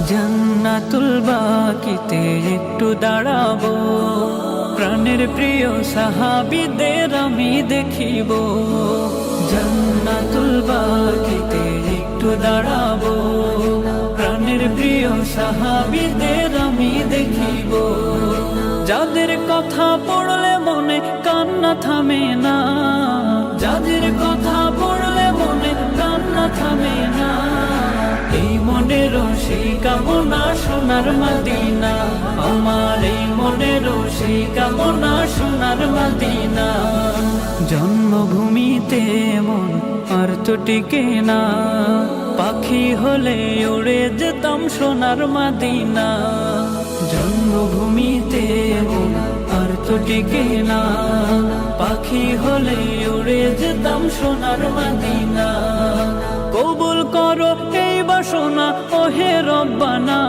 জান্নাতুল বাকিতে একটু দাঁড়াবো, প্রাণের প্রিয় সাহাবীদের আমি দেখিব। জান্নাতুল বাকিতে একটু দাঁড়াবো, প্রাণের প্রিয় সাহাবীদের আমি দেখিব। যাদের কথা পড়লে মনে কান্না থামে না, যাদের কথা পড়লে মনে কান্না থামে না, এই মনেরও সেই কামনা সোনার মদিনা, আমার এই মনেরও সেই কামনা সোনার মদিনা। জন্মভূমিতে মন আর তো টিকে না, পাখি হলে উড়ে যেতাম সোনার মদিনা। জন্মভূমিতে মন আর তো টিকে না, পাখি হলে উড়ে যেতাম সোনার মদিনা। কবুল করো এই বাসনা ওহে রব্বানা,